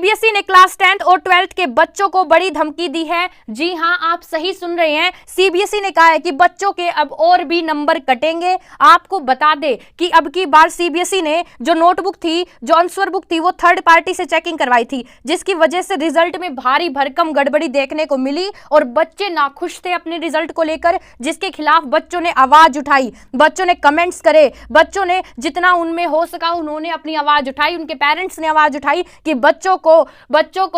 CBSE ने class 10th और 12th के बच्चों को बड़ी धमकी दी है। जी हां, आप सही सुन रहे हैं। सीबीएसई ने कहा है कि बच्चों के अब और भी नंबर कटेंगे। आपको बता दे कि अब की बार सीबीएसई ने जो नोटबुक थी, जो आंसर बुक थी, वो थर्ड पार्टी से चेकिंग करवाई थी, जिसकी वजह से रिजल्ट में भारी भरकम गड़बड़ी देखने को मिली और बच्चे नाखुश थे अपने रिजल्ट को लेकर, जिसके खिलाफ बच्चों ने आवाज उठाई, बच्चों ने कमेंट्स करे, बच्चों ने जितना उनमें हो सका उन्होंने अपनी आवाज उठाई, उनके पेरेंट्स ने आवाज उठाई कि बच्चों को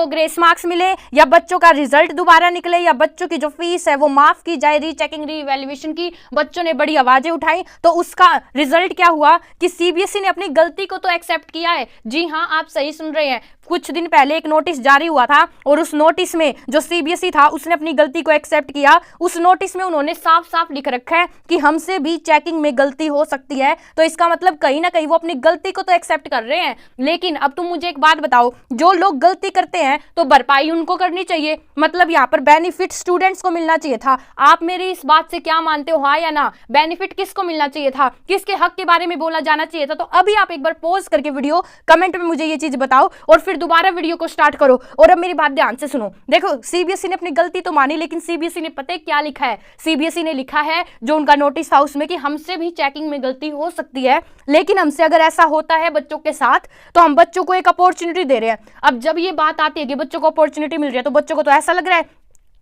ग्रेस मार्क्स मिले या बच्चों का रिजल्ट दोबारा निकले या बच्चों की जो फीस है वो माफ की जाए, रीचेकिंग रीवैल्यूएशन की। बच्चों ने बड़ी आवाजें उठाई, तो उसका रिजल्ट क्या हुआ कि सीबीएसई ने अपनी गलती को तो एक्सेप्ट किया है। जी हां, आप सही सुन रहे हैं। कुछ दिन पहले एक नोटिस जारी हुआ था और उस नोटिस में जो सीबीएसई था उसने अपनी गलती को एक्सेप्ट किया। उस नोटिस में उन्होंने साफ साफ लिख रखा है कि हमसे भी चेकिंग में गलती हो सकती है, तो इसका मतलब कहीं ना कहीं वो अपनी गलती को तो एक्सेप्ट कर रहे हैं। लेकिन अब तुम मुझे एक बात बताओ, जो लोग गलती करते हैं तो भरपाई उनको करनी चाहिए, मतलब यहाँ पर बेनिफिट स्टूडेंट्स को मिलना चाहिए था। आप मेरी इस बात से क्या मानते हो, हाँ या ना? बेनिफिट किसको मिलना चाहिए था, किसके हक के बारे में बोला जाना चाहिए था? तो अभी आप एक बार पॉज करके वीडियो कमेंट में मुझे ये चीज बताओ और फिर दोबारा वीडियो को स्टार्ट करो और अब मेरी बात ध्यान से सुनो। देखो, सीबीएसई ने अपनी गलती तो मानी, लेकिन सीबीएसई ने पता है क्या लिखा है? सीबीएसई ने लिखा है जो उनका नोटिस था उसमें कि हमसे भी चेकिंग में गलती हो सकती है, लेकिन हमसे अगर ऐसा होता है बच्चों के साथ तो हम बच्चों को एक अपॉर्चुनिटी दे रहे हैं। अब जब ये बात आती है कि बच्चों को अपॉर्चुनिटी मिल रही है तो बच्चों को तो ऐसा लग रहा है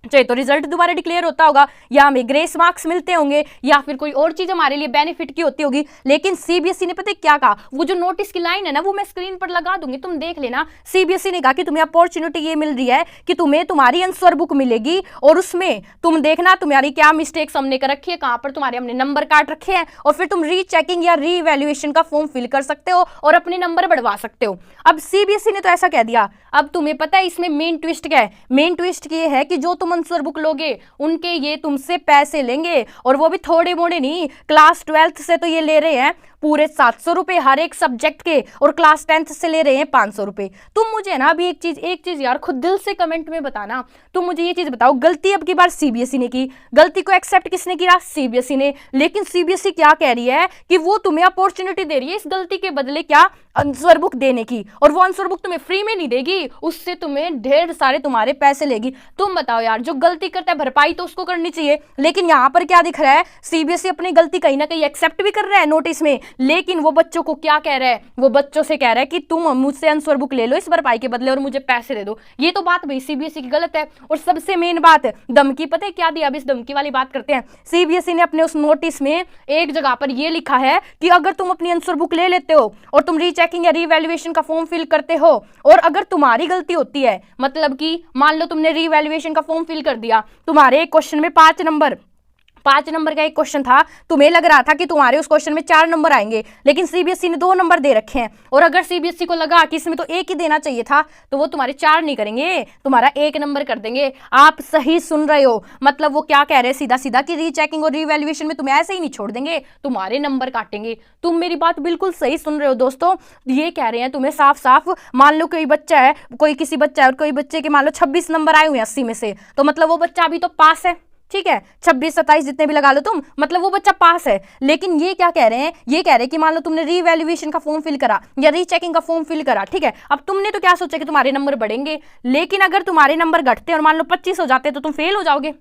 चाहे तो रिजल्ट दोबारा डिक्लेयर होता होगा या हमें ग्रेस मार्क्स मिलते होंगे या फिर कोई और चीज हमारे लिए बेनिफिट की होती होगी। लेकिन सीबीएसई ने पता है क्या कहा? वो जो नोटिस की लाइन है ना, वो मैं स्क्रीन पर लगा दूंगी, तुम देख लेना। सीबीएसई ने कहा कि तुम्हें अपॉर्चुनिटी ये मिल रही है कि तुम्हें तुम्हारी आंसर बुक मिलेगी और उसमें तुम देखना तुम्हारी क्या मिस्टेक्स हमने कर रखी है, कहां पर तुम्हारे हमने नंबर काट रखे हैं, और फिर तुम रीचेकिंग या रीवैल्यूएशन का फॉर्म फिल कर सकते हो और अपने नंबर बढ़वा सकते हो। अब सीबीएसई ने तो ऐसा कह दिया। अब तुम्हें पता है इसमें मेन ट्विस्ट क्या है? मेन ट्विस्ट ये है कि जो तुम आंसर बुक लोगे उनके ये तुमसे पैसे लेंगे, और वो भी थोड़े मोड़े नहीं। क्लास 12th से तो ये ले रहे हैं पूरे 700 रुपए हर एक सब्जेक्ट के, और क्लास 10th से ले रहे हैं 500 रुपए। तुम मुझे ना अभी एक चीज यार खुद दिल से कमेंट में बताना। तुम मुझे ये चीज बताओ, गलती अब की बार सीबीएसई ने की, गलती को एक्सेप्ट किसने किया? सीबीएसई ने। लेकिन सीबीएसई क्या कह रही है कि वो तुम्हें अपॉर्चुनिटी दे रही है इस गलती के बदले क्या? आंसर बुक देने की, और वो आंसर बुक तुम्हें फ्री में नहीं देगी, उससे तुम्हें ढेर सारे तुम्हारे पैसे लेगी। तुम बताओ यार, जो गलती करता है भरपाई तो उसको करनी चाहिए, लेकिन यहाँ पर क्या दिख रहा है? सीबीएसई अपनी गलती कहीं ना कहीं एक्सेप्ट भी कर रहा है नोटिस में, लेकिन वो बच्चों को क्या कह रहा है? वो बच्चों से कह रहा है कि तुम मुझसे आंसर बुक ले लो इस भरपाई के बदले और मुझे पैसे दे दो। ये तो बात भाई सीबीएसई की गलत है। और सबसे मेन बात, धमकी पता है क्या दी? अब इस धमकी वाली बात करते हैं। सीबीएसई ने अपने उस नोटिस में एक जगह पर यह लिखा है कि अगर तुम अपनी आंसर बुक ले लेते हो और तुम रीचेकिंग या रीवैल्यूएशन का फॉर्म फिल करते हो, और अगर तुम्हारी गलती होती है, मतलब कि मान लो तुमने रीवैल्यूएशन का फॉर्म फिल कर दिया, तुम्हारे एक क्वेश्चन में 5 नंबर का एक क्वेश्चन था, तुम्हें लग रहा था कि तुम्हारे उस क्वेश्चन में 4 नंबर आएंगे, लेकिन सीबीएसई ने 2 नंबर दे रखे हैं, और अगर सीबीएसई को लगा कि इसमें तो 1 ही देना चाहिए था, तो वो तुम्हारे 4 नहीं करेंगे, तुम्हारा 1 नंबर कर देंगे। आप सही सुन रहे हो, मतलब वो क्या कह रहे हैं सीधा सीधा कि रीचेकिंग और रीवैल्यूएशन में तुम्हें ऐसे ही नहीं छोड़ देंगे, तुम्हारे नंबर काटेंगे। तुम मेरी बात बिल्कुल सही सुन रहे हो दोस्तों। ये कह रहे हैं तुम्हें साफ साफ, मान लो कोई बच्चा है, किसी बच्चा है और कोई बच्चे के मान लो 26 नंबर आए हुए हैं 80 में से, तो मतलब वो बच्चा अभी तो पास है, ठीक है, 26 27 जितने भी लगा लो तुम, मतलब वो बच्चा पास है। लेकिन ये क्या कह रहे हैं? ये कह रहे हैं कि मान लो तुमने रीवैल्यूएशन का फॉर्म फिल करा या रीचेकिंग का फॉर्म फिल करा, ठीक है, अब तुमने तो क्या सोचा कि तुम्हारे नंबर बढ़ेंगे, लेकिन अगर तुम्हारे नंबर घटते और मान लो 25 हो जाते तो तुम फेल हो जाओगे।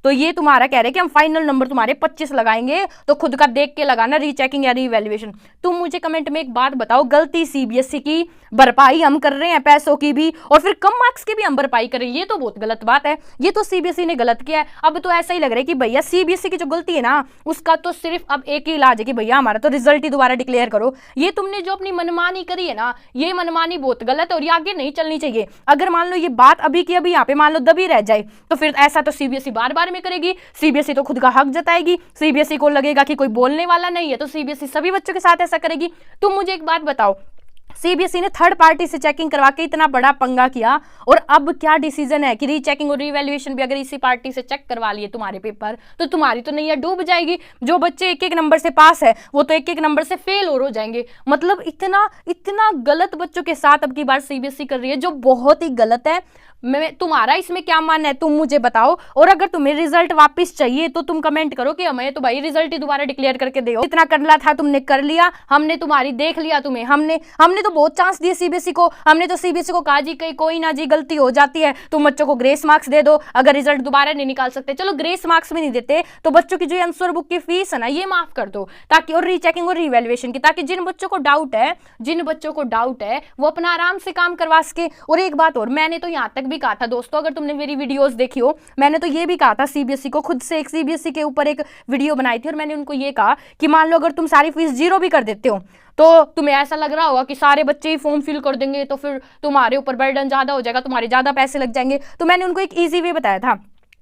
तो ये तुम्हारा कह रहे हैं कि हम फाइनल नंबर तुम्हारे 25 लगाएंगे, तो खुद का देख के लगाना रीचेकिंग या रीवैल्यूएशन। तुम मुझे कमेंट में एक बात बताओ, गलती सीबीएसई की, भरपाई हम कर रहे हैं पैसों की भी, और फिर कम मार्क्स की भी हम भरपाई कर रहे हैं, ये तो बहुत गलत बात है। ये तो सीबीएसई ने गलत किया है। अब तो ऐसा ही लग रहा है कि भैया सीबीएसई की जो गलती है ना, उसका तो सिर्फ अब एक ही इलाज है कि भैया हमारा तो रिजल्ट ही दोबारा डिक्लेयर करो। ये तुमने जो अपनी मनमानी करी है ना, ये मनमानी बहुत गलत है और ये आगे नहीं चलनी चाहिए। अगर मान लो ये बात अभी की अभी यहाँ पे मान लो दबी रह जाए, तो फिर ऐसा तो सीबीएसई बार बार में करेगी। सीबीएसई तो खुद का हक जताएगी, सीबीएसई को लगेगा कि कोई बोलने वाला नहीं है, तो सीबीएसई सभी बच्चों के साथ ऐसा करेगी। तुम मुझे एक बात बताओ, सीबीएसई ने थर्ड पार्टी से चेकिंग करवा के इतना बड़ा पंगा किया, और अब क्या डिसीजन है कि रीचेकिंग और रीवैल्यूएशन भी अगर इसी पार्टी से चेक करवा लिए तुम्हारे पेपर, तो तुम्हारी तो नैया डूब जाएगी। जो बच्चे 1-1 नंबर से पास है वो तो 1-1 नंबर से फेल और हो जाएंगे। मतलब इतना गलत बच्चों के साथ अब की बार सीबीएसई कर रही है, जो बहुत ही गलत है। तुम्हारा इसमें क्या मानना है तुम मुझे बताओ, और अगर तुम्हें रिजल्ट वापस चाहिए तो तुम कमेंट करो कि हमें तो भाई रिजल्ट ही दोबारा डिक्लेयर करके दो। इतना करना था तुमने कर लिया, हमने तुम्हारी देख लिया, हमने हमने तो बहुत चांस दिए सीबीएसई को, हमने तो सीबीएसई को कहा जी कहीं कोई ना जी गलती हो जाती है तुम बच्चों को ग्रेस मार्क्स दे दो, अगर रिजल्ट दोबारा नहीं निकाल सकते चलो ग्रेस मार्क्स भी नहीं देते तो बच्चों की जो आंसर बुक की फीस है ना ये माफ कर दो, ताकि और रीचेकिंग और रीवैल्यूएशन की, ताकि जिन बच्चों को डाउट है वो अपना आराम से काम करवा सके। और एक बात और, मैंने तो यहां तक भी कहा था दोस्तों, अगर तुमने मेरी वीडियोस देखी हो, मैंने तो ये भी कहा था सीबीएसई को, खुद से एक सीबीएसई के ऊपर एक वीडियो बनाई थी और मैंने उनको ये कहा कि मान लो अगर तुम सारी फीस जीरो भी कर देते हो तो तुम्हें ऐसा लग रहा होगा कि सारे बच्चे ही फॉर्म फिल कर देंगे तो फिर तुम्हारे ऊपर बर्डन ज्यादा हो जाएगा, तुम्हारे ज्यादा पैसे लग जाएंगे। तो मैंने उनको एक ईजी वे बताया था।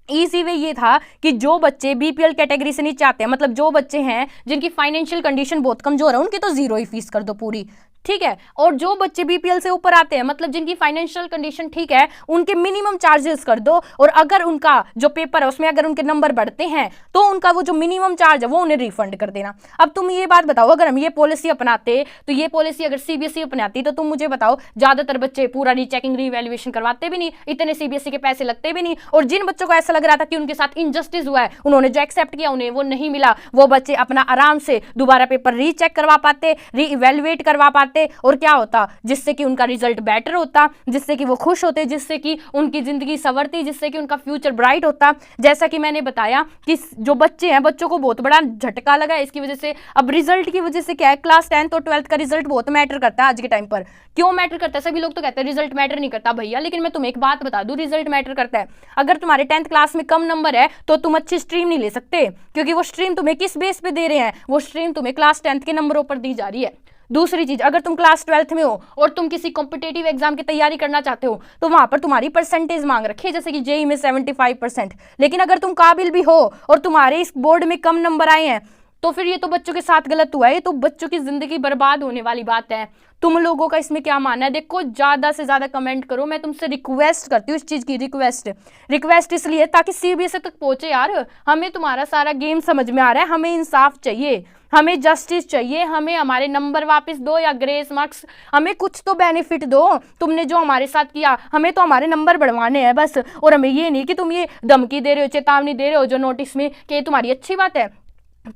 ईजी वे ये था कि जो बच्चे बीपीएल कैटेगरी से नीचे आते हैं, मतलब जो बच्चे हैं जिनकी फाइनेंशियल कंडीशन बहुत कमजोर है, उनकी तो जीरो ही फीस कर दो पूरी, ठीक है। और जो बच्चे बीपीएल से ऊपर आते हैं, मतलब जिनकी फाइनेंशियल कंडीशन ठीक है, उनके मिनिमम चार्जेस कर दो, और अगर उनका जो पेपर है उसमें अगर उनके नंबर बढ़ते हैं तो उनका वो जो मिनिमम चार्ज है वो उन्हें रिफंड कर देना। अब तुम ये बात बताओ, अगर हम ये पॉलिसी अपनाते, तो ये पॉलिसी अगर सीबीएसई अपनाती तो तुम मुझे बताओ ज्यादातर बच्चे पूरा रीचेकिंग रीवैल्यूएशन करवाते भी नहीं, इतने सीबीएसई के पैसे लगते भी नहीं। और जिन बच्चों को ऐसा लग रहा था कि उनके साथ इनजस्टिस हुआ है, उन्होंने जो एक्सेप्ट किया उन्हें वो नहीं मिला, वो बच्चे अपना आराम से दोबारा पेपर रीचेक करवा पाते, रीइवैल्यूएट करवा पाते, और क्या होता जिससे कि उनका रिजल्ट बेटर होता, जिससे कि वो खुश होते, जिससे कि उनकी जिंदगी संवरती, जिससे कि उनका फ्यूचर ब्राइट होता। जैसा कि मैंने बताया कि जो बच्चे हैं, बच्चों को बहुत बड़ा झटका लगा है इसकी वजह से। अब रिजल्ट की वजह से क्या है, क्लास 10th और 12th का रिजल्ट बहुत मैटर करता है आज के टाइम पर। क्यों मैटर करता है? सभी लोग तो कहते हैं रिजल्ट मैटर नहीं करता भैया, लेकिन मैं तुम्हें एक बात बता दूं, रिजल्ट मैटर करता है। अगर तुम्हारे 10th क्लास में कम नंबर है तो तुम अच्छी स्ट्रीम नहीं ले सकते, क्योंकि वो स्ट्रीम तुम्हें किस बेस पे दे रहे हैं, वो स्ट्रीम तुम्हें क्लास 10th के नंबरों पर दी जा रही है। दूसरी चीज, अगर तुम क्लास 12th में हो और तुम किसी कॉम्पिटेटिव एग्जाम की तैयारी करना चाहते हो तो वहां पर तुम्हारी परसेंटेज मांग रखी है, जैसे कि जेईई में 75%। लेकिन अगर तुम काबिल भी हो और तुम्हारे इस बोर्ड में कम नंबर आए हैं तो फिर ये तो बच्चों के साथ गलत हुआ है, ये तो बच्चों की जिंदगी बर्बाद होने वाली बात है। तुम लोगों का इसमें क्या मानना है? देखो, ज्यादा से ज्यादा कमेंट करो, मैं तुमसे रिक्वेस्ट करती हूँ, इस चीज की रिक्वेस्ट इसलिए ताकि सीबीएसई तक पहुंचे। यार हमें तुम्हारा सारा गेम समझ में आ रहा है, हमें इंसाफ चाहिए, हमें जस्टिस चाहिए, हमें हमारे नंबर वापस दो या ग्रेस मार्क्स, हमें कुछ तो बेनिफिट दो। तुमने जो हमारे साथ किया, हमें तो हमारे नंबर बढ़वाने हैं बस, और हमें ये नहीं कि तुम ये धमकी दे रहे हो, चेतावनी दे रहे हो जो नोटिस में, कि ये तुम्हारी अच्छी बात है।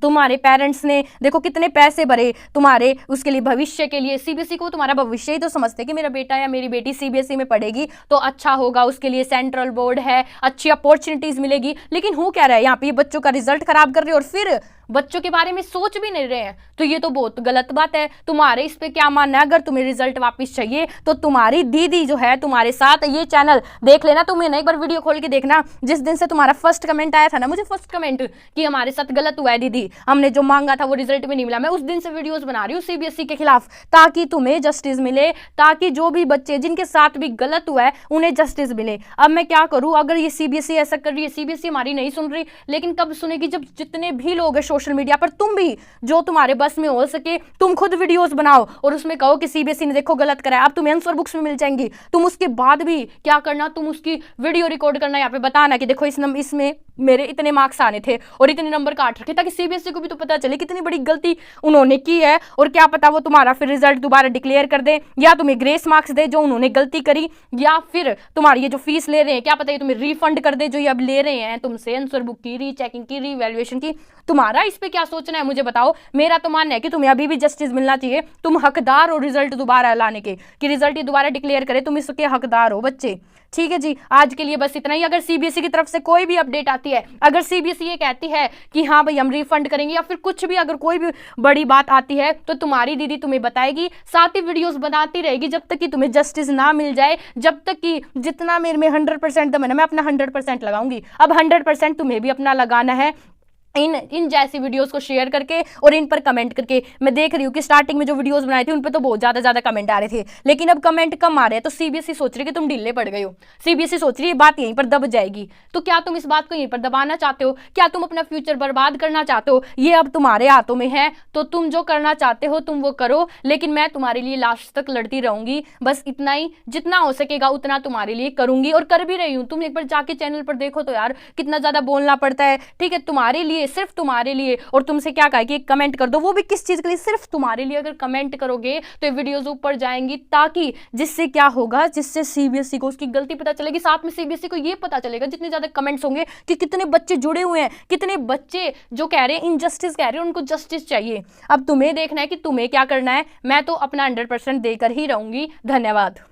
तुम्हारे पेरेंट्स ने देखो कितने पैसे भरे तुम्हारे उसके लिए, भविष्य के लिए। सीबीएसई को तुम्हारा भविष्य ही तो समझते हैं कि मेरा बेटा या मेरी बेटी सीबीएसई में पढ़ेगी तो अच्छा होगा, उसके लिए सेंट्रल बोर्ड है, अच्छी अपॉर्चुनिटीज मिलेगी। लेकिन हो क्या रहा है यहाँ पे, बच्चों का रिजल्ट खराब कर रहे हैं और फिर बच्चों के बारे में सोच भी नहीं रहे हैं, तो ये तो बहुत गलत बात है। तुम्हारे इस पे क्या मानना है? अगर तुम्हें रिजल्ट वापस चाहिए तो तुम्हारी दीदी जो है तुम्हारे साथ, ये चैनल देख लेना, तुम्हें ना एक बार वीडियो खोल के देखना, जिस दिन से तुम्हारा फर्स्ट कमेंट आया था ना, मुझे फर्स्ट कमेंट कि हमारे साथ गलत हुआ है दीदी, हमने जो मांगा था वो रिजल्ट में नहीं मिला, मैं उस दिन से वीडियोस बना रही हूँ सीबीएसई के खिलाफ, ताकि तुम्हें जस्टिस मिले, ताकि जो भी बच्चे जिनके साथ भी गलत हुआ है उन्हें जस्टिस मिले। अब मैं क्या करूँ, अगर ये सीबीएसई ऐसा कर रही है, सीबीएसई हमारी नहीं सुन रही, लेकिन कब सुनेगी? जब जितने भी लोग हैं सोशल मीडिया पर, तुम भी जो तुम्हारे बस में हो सके तुम खुद वीडियोस बनाओ और उसमें कहो कि सीबीएसई ने देखो गलत करा है। अब तुम्हें आंसर बुक्स में मिल जाएंगी, तुम उसके बाद भी क्या करना, तुम उसकी वीडियो रिकॉर्ड करना, यहाँ पे बताना कि देखो इसमें मेरे इतने मार्क्स आने थे और इतने नंबर काट रखे, ताकि सीबीएसई को भी तो पता चले कितनी बड़ी गलती उन्होंने की है। और क्या पता वो तुम्हारा फिर रिजल्ट दोबारा डिक्लेयर कर दे, या तुम्हें ग्रेस मार्क्स दे जो उन्होंने गलती करी, या फिर तुम्हारी ये जो फीस ले रहे हैं क्या पता ये तुम्हें रिफंड कर दे जो ये अब ले रहे हैं तुमसे, आंसर बुक की, रीचेकिंग की, रीवैल्यूएशन की। तुम्हारा इस पे क्या सोचना है मुझे बताओ। मेरा तो मानना है कि तुम्हें अभी भी जस्टिस मिलना चाहिए, तुम हकदार हो रिजल्ट दोबारा लाने के, कि रिजल्ट ये दोबारा डिक्लेयर करे, तुम इसके हकदार हो बच्चे। ठीक है जी, आज के लिए बस इतना ही। अगर सीबीएसई की तरफ से कोई भी अपडेट आती है, अगर सीबीएसई ये कहती है कि हाँ भाई हम रिफंड करेंगे, या फिर कुछ भी अगर कोई भी बड़ी बात आती है तो तुम्हारी दीदी तुम्हें बताएगी, साथ ही वीडियोस बनाती रहेगी जब तक कि तुम्हें जस्टिस ना मिल जाए, जब तक कि जितना मेरे में 100% दम है ना, मैं अपना 100% लगाऊंगी। अब 100% तुम्हें भी अपना लगाना है, इन जैसी वीडियोस को शेयर करके और इन पर कमेंट करके। मैं देख रही हूँ कि स्टार्टिंग में जो वीडियोस बनाए थे उन पे तो बहुत ज्यादा कमेंट आ रहे थे, लेकिन अब कमेंट कम आ रहे हैं, तो सीबीएसई सोच रही है कि तुम ढीले पड़ गए हो, सीबीएसई सोच रही है बात यहीं पर दब जाएगी। तो क्या तुम इस बात को यहीं पर दबाना चाहते हो? क्या तुम अपना फ्यूचर बर्बाद करना चाहते हो? ये अब तुम्हारे हाथों में है, तो तुम जो करना चाहते हो तुम वो करो, लेकिन मैं तुम्हारे लिए लास्ट तक लड़ती रहूंगी। बस इतना ही, जितना हो सकेगा उतना तुम्हारे लिए करूंगी और कर भी रही हूँ। तुम एक बार जाके चैनल पर देखो तो यार कितना ज्यादा बोलना पड़ता है। ठीक है, तुम्हारे लिए लिए, सिर्फ तुम्हारे लिए। और तुमसे क्या कहा कि कमेंट कर दो, वो भी किस चीज के लिए, सिर्फ तुम्हारे लिए। अगर कमेंट करोगे तो ये वीडियोस ऊपर जाएंगी, ताकि जिससे क्या होगा, जिससे सीबीएसई को उसकी गलती पता चलेगी, साथ में सीबीएसई को ये पता चलेगा जितने ज्यादा कमेंट्स होंगे कि कितने बच्चे जुड़े हुए हैं, कितने बच्चे जो कह रहे हैं इनजस्टिस कह रहे हैं, उनको जस्टिस चाहिए। अब तुम्हें देखना है कि तुम्हें क्या करना है। मैं तो अपना 100% देकर ही रहूंगी। धन्यवाद।